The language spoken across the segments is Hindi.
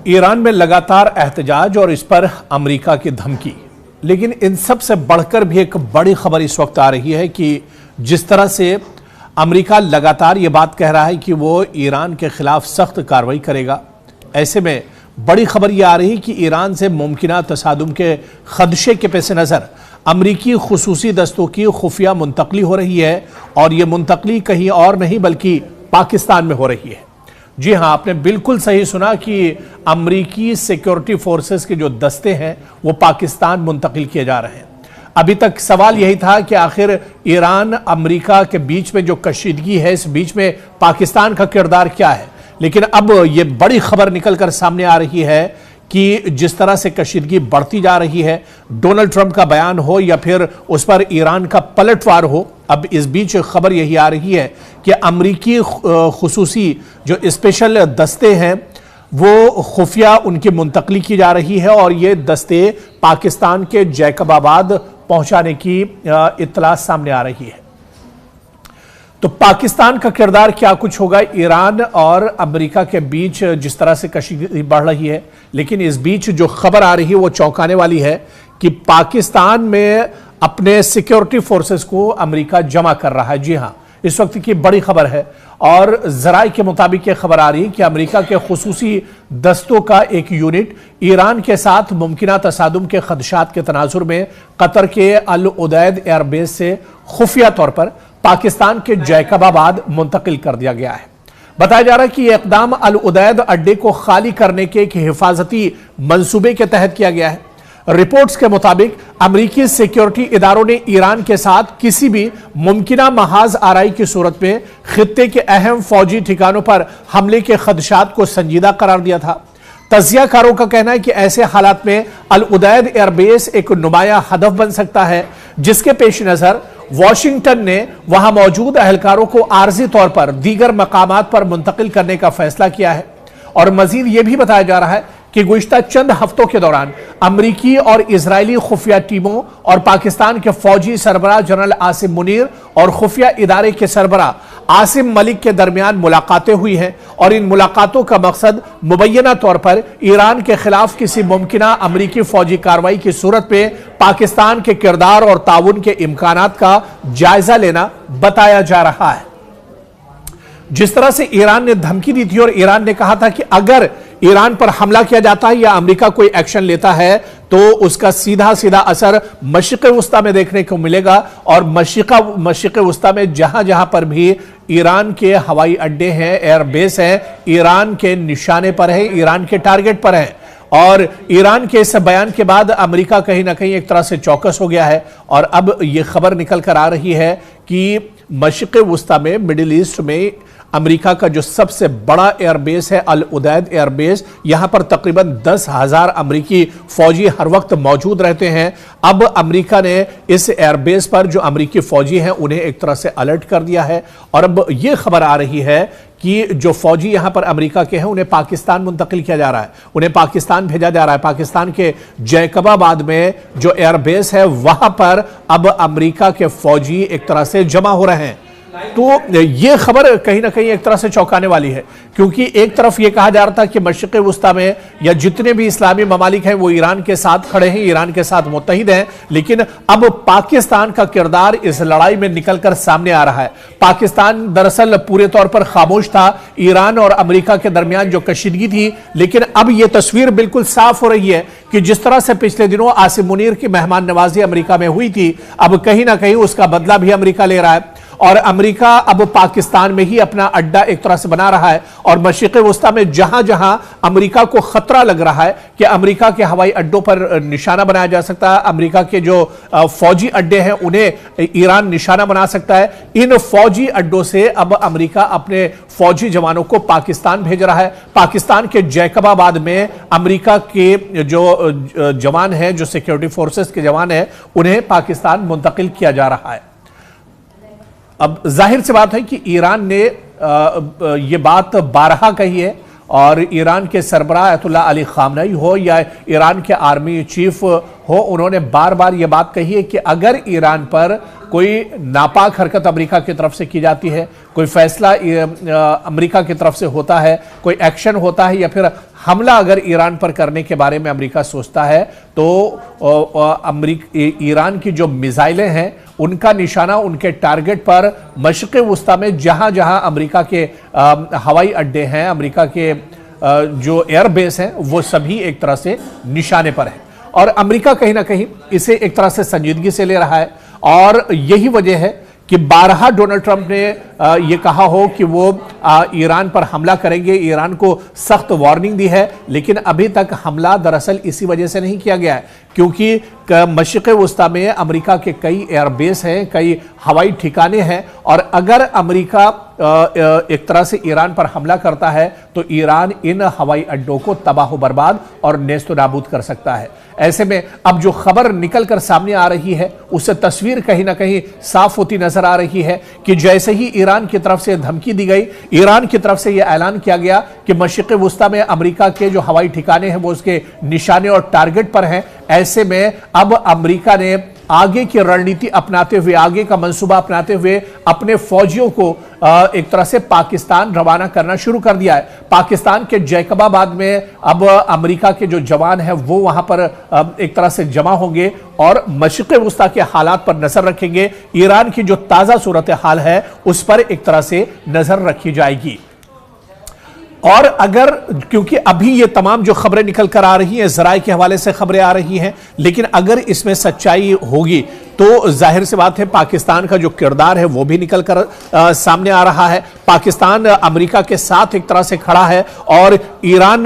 ईरान में लगातार एहतजाज और इस पर अमेरिका की धमकी। लेकिन इन सब से बढ़कर भी एक बड़ी खबर इस वक्त आ रही है कि जिस तरह से अमेरिका लगातार ये बात कह रहा है कि वो ईरान के खिलाफ सख्त कार्रवाई करेगा, ऐसे में बड़ी खबर ये आ रही है कि ईरान से मुमकिना तसादुम के खदशे के पेश नज़र अमरीकी खुसूसी दस्तों की खुफिया मुंतकली हो रही है और ये मुंतकली कहीं और नहीं बल्कि पाकिस्तान में हो रही है। जी हाँ, आपने बिल्कुल सही सुना कि अमरीकी सिक्योरिटी फोर्सेस के जो दस्ते हैं वो पाकिस्तान मुंतकिल किए जा रहे हैं। अभी तक सवाल यही था कि आखिर ईरान अमरीका के बीच में जो कशीदगी है, इस बीच में पाकिस्तान का किरदार क्या है। लेकिन अब ये बड़ी खबर निकल कर सामने आ रही है कि जिस तरह से कशीदगी बढ़ती जा रही है, डोनाल्ड ट्रंप का बयान हो या फिर उस पर ईरान का पलटवार हो, अब इस बीच खबर यही आ रही है कि अमरीकी खुसूसी जो स्पेशल दस्ते हैं वो खुफिया उनकी मुंतकली की जा रही है और ये दस्ते पाकिस्तान के जैकबाबाद पहुंचाने की इत्तला सामने आ रही है। तो पाकिस्तान का किरदार क्या कुछ होगा ईरान और अमेरिका के बीच जिस तरह से कशीदगी बढ़ रही है। लेकिन इस बीच जो खबर आ रही है वो चौंकाने वाली है कि पाकिस्तान में अपने सिक्योरिटी फोर्सेस को अमेरिका जमा कर रहा है। जी हां, इस वक्त की बड़ी खबर है और जराए के मुताबिक यह खबर आ रही है कि अमेरिका के खुसूसी दस्तों का एक यूनिट ईरान के साथ मुमकिना तसादुम के खदशात के तनाजुर में कतर के अल उदैद एयरबेस से खुफिया तौर पर पाकिस्तान के जैकबाबाद मुंतकिल कर दिया गया है। बताया जा रहा है कि यह इकदाम अल उदैद अड्डे को खाली करने के एक हिफाजती मंसूबे के तहत किया गया है। रिपोर्ट्स के मुताबिक अमेरिकी सिक्योरिटी इदारों ने ईरान के साथ किसी भी मुमकिना महाज आराई की सूरत में खित्ते के अहम फौजी ठिकानों पर हमले के खदशात को संजीदा करार दिया था। तजियाकारों का कहना है कि ऐसे हालात में अल उदैद एयरबेस एक नुमाया हदफ बन सकता है, जिसके पेश नजर वॉशिंगटन ने वहां मौजूद अहलकारों को आर्जी तौर पर दीगर मकामात पर मुंतकिल करने का फैसला किया है। और मजीद यह भी बताया जा रहा है कि गुज़िश्ता चंद हफ्तों के दौरान अमरीकी और इजरायली खुफिया टीमों और पाकिस्तान के फौजी सरबराह जनरल आसिम मुनीर और खुफिया इदारे के सरबराह आसिम मलिक के दरमियान मुलाकातें हुई हैं और इन मुलाकातों का मकसद मुबैना तौर पर ईरान के खिलाफ किसी मुमकिना अमरीकी फौजी कार्रवाई की सूरत में पाकिस्तान के किरदार और ताउन के इम्कानात का जायजा लेना बताया जा रहा है। जिस तरह से ईरान ने धमकी दी थी और ईरान ने कहा था कि अगर ईरान पर हमला किया जाता है या अमेरिका कोई एक्शन लेता है तो उसका सीधा सीधा असर मशरिक़ वुस्ता में देखने को मिलेगा और मशरिक़ वुस्ता में जहां जहां पर भी ईरान के हवाई अड्डे हैं, एयरबेस हैं, ईरान के निशाने पर है, ईरान के टारगेट पर है। और ईरान के इस बयान के बाद अमेरिका कहीं ना कहीं एक तरह से चौकस हो गया है और अब यह खबर निकल कर आ रही है कि मशरिक़ वुस्ता में, मिडिल ईस्ट में अमेरिका का जो सबसे बड़ा एयरबेस है अल उदैद एयरबेस, यहां पर तकरीबन 10,000 अमरीकी फौजी हर वक्त मौजूद रहते हैं। अब अमेरिका ने इस एयरबेस पर जो अमरीकी फौजी हैं उन्हें एक तरह से अलर्ट कर दिया है और अब यह खबर आ रही है कि जो फौजी यहां पर अमेरिका के हैं उन्हें पाकिस्तान मुंतकिल किया जा रहा है, उन्हें पाकिस्तान भेजा जा रहा है। पाकिस्तान के जैकबाबाद में जो एयरबेस है वहां पर अब अमेरिका के फौजी एक तरह से जमा हो रहे हैं। तो यह खबर कहीं ना कहीं एक तरह से चौंकाने वाली है, क्योंकि एक तरफ यह कहा जा रहा था कि मशरिक़ वुस्ता में या जितने भी इस्लामी ममालिक हैं वो ईरान के साथ खड़े हैं, ईरान के साथ मुत्तहिद हैं। लेकिन अब पाकिस्तान का किरदार इस लड़ाई में निकलकर सामने आ रहा है। पाकिस्तान दरअसल पूरे तौर पर खामोश था ईरान और अमेरिका के दरमियान जो कशीदगी थी, लेकिन अब यह तस्वीर बिल्कुल साफ हो रही है कि जिस तरह से पिछले दिनों आसिम मुनीर की मेहमान नवाजी अमेरिका में हुई थी, अब कहीं ना कहीं उसका बदला भी अमेरिका ले रहा है और अमेरिका अब पाकिस्तान में ही अपना अड्डा एक तरह से बना रहा है। और मशरिक़ वुस्ता में जहां जहां अमेरिका को खतरा लग रहा है कि अमेरिका के हवाई अड्डों पर निशाना बनाया जा सकता है, अमेरिका के जो फौजी अड्डे हैं उन्हें ईरान निशाना बना सकता है, इन फौजी अड्डों से अब अमेरिका अपने फौजी जवानों को पाकिस्तान भेज रहा है। पाकिस्तान के जैकबाबाद में अमेरिका के जो जवान हैं, जो सिक्योरिटी फोर्सेस के जवान हैं, उन्हें पाकिस्तान मुंतकिल किया जा रहा है। अब जाहिर सी बात है कि ईरान ने ये बात बारहा कही है और ईरान के सरबराह अयतुल्लाह अली खामनेई हो या ईरान के आर्मी चीफ हो, उन्होंने बार बार ये बात कही है कि अगर ईरान पर कोई नापाक हरकत अमेरिका की तरफ से की जाती है, कोई फैसला अमेरिका की तरफ से होता है, कोई एक्शन होता है, या फिर हमला अगर ईरान पर करने के बारे में अमेरिका सोचता है, तो ईरान की जो मिसाइलें हैं उनका निशाना उनके टारगेट पर मशरिक़ वुस्ता में जहां जहां अमेरिका के हवाई अड्डे हैं, अमेरिका के जो एयरबेस हैं, वो सभी एक तरह से निशाने पर है। और अमेरिका कहीं ना कहीं इसे एक तरह से संजीदगी से ले रहा है, और यही वजह है कि बारहा डोनाल्ड ट्रंप ने यह कहा हो कि वो ईरान पर हमला करेंगे, ईरान को सख्त वार्निंग दी है, लेकिन अभी तक हमला दरअसल इसी वजह से नहीं किया गया है क्योंकि मशरिक़ वुस्ता में अमेरिका के कई एयरबेस हैं, कई हवाई ठिकाने हैं, और अगर अमेरिका एक तरह से ईरान पर हमला करता है तो ईरान इन हवाई अड्डों को तबाह बर्बाद और नेस्तो नाबूद कर सकता है। ऐसे में अब जो खबर निकल कर सामने आ रही है उससे तस्वीर कहीं ना कहीं साफ होती नजर आ रही है कि जैसे ही ईरान की तरफ से धमकी दी गई, ईरान की तरफ से यह ऐलान किया गया कि मशरिक़ वुस्ता में अमेरिका के जो हवाई ठिकाने हैं वो उसके निशाने और टारगेट पर हैं। ऐसे में अब अमेरिका ने आगे की रणनीति अपनाते हुए, आगे का मंसूबा अपनाते हुए अपने फौजियों को एक तरह से पाकिस्तान रवाना करना शुरू कर दिया है। पाकिस्तान के जैकबाबाद में अब अमेरिका के जो जवान हैं वो वहां पर एक तरह से जमा होंगे और मशरिक़ वुस्ता के हालात पर नजर रखेंगे। ईरान की जो ताजा सूरत हाल है उस पर एक तरह से नजर रखी जाएगी। और अगर, क्योंकि अभी ये तमाम जो खबरें निकल कर आ रही हैं ज़राए के हवाले से खबरें आ रही हैं, लेकिन अगर इसमें सच्चाई होगी तो जाहिर सी बात है पाकिस्तान का जो किरदार है वो भी निकल कर सामने आ रहा है। पाकिस्तान अमेरिका के साथ एक तरह से खड़ा है और ईरान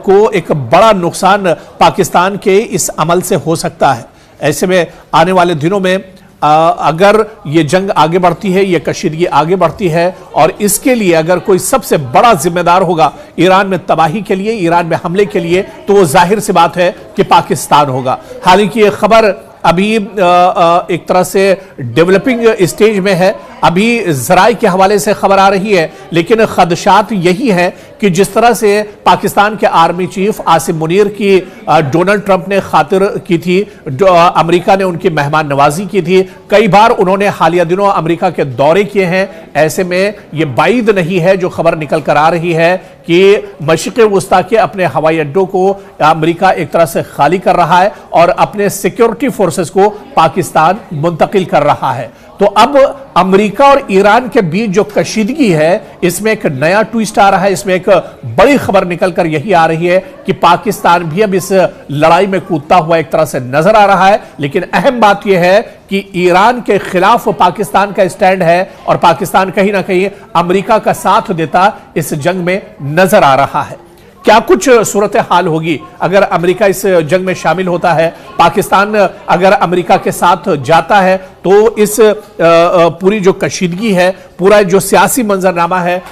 को एक बड़ा नुकसान पाकिस्तान के इस अमल से हो सकता है। ऐसे में आने वाले दिनों में अगर ये जंग आगे बढ़ती है, ये कशीदगी आगे बढ़ती है, और इसके लिए अगर कोई सबसे बड़ा जिम्मेदार होगा ईरान में तबाही के लिए, ईरान में हमले के लिए, तो वो जाहिर सी बात है कि पाकिस्तान होगा। हालांकि ये खबर अभी एक तरह से डेवलपिंग स्टेज में है, अभी ज़राए के हवाले से खबर आ रही है, लेकिन खदशात यही है कि जिस तरह से पाकिस्तान के आर्मी चीफ आसिम मुनीर की डोनाल्ड ट्रंप ने खातिर की थी, अमेरिका ने उनकी मेहमान नवाजी की थी, कई बार उन्होंने हालिया दिनों अमेरिका के दौरे किए हैं। ऐसे में यह बाइद नहीं है जो खबर निकल कर आ रही है कि मशरिक़ वुस्ता के अपने हवाई अड्डों को अमेरिका एक तरह से खाली कर रहा है और अपने सिक्योरिटी फोर्सेस को पाकिस्तान मुंतकिल कर रहा है। तो अब अमेरिका और ईरान के बीच जो कशीदगी है इसमें एक नया ट्विस्ट आ रहा है, इसमें एक बड़ी खबर निकल कर यही आ रही है कि पाकिस्तान भी अब इस लड़ाई में कूदता हुआ एक तरह से नजर आ रहा है। लेकिन अहम बात यह है कि ईरान के खिलाफ पाकिस्तान का स्टैंड है और पाकिस्तान कहीं ना कहीं अमेरिका का साथ देता इस जंग में नजर आ रहा है। क्या कुछ सूरत हाल होगी अगर अमेरिका इस जंग में शामिल होता है, पाकिस्तान अगर अमेरिका के साथ जाता है, तो इस पूरी जो कशीदगी है, पूरा जो सियासी मंजरनामा है,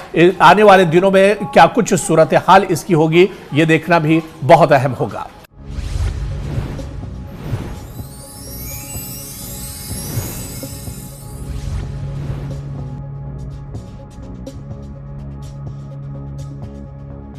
आने वाले दिनों में क्या कुछ सूरत हाल इसकी होगी, ये देखना भी बहुत अहम होगा।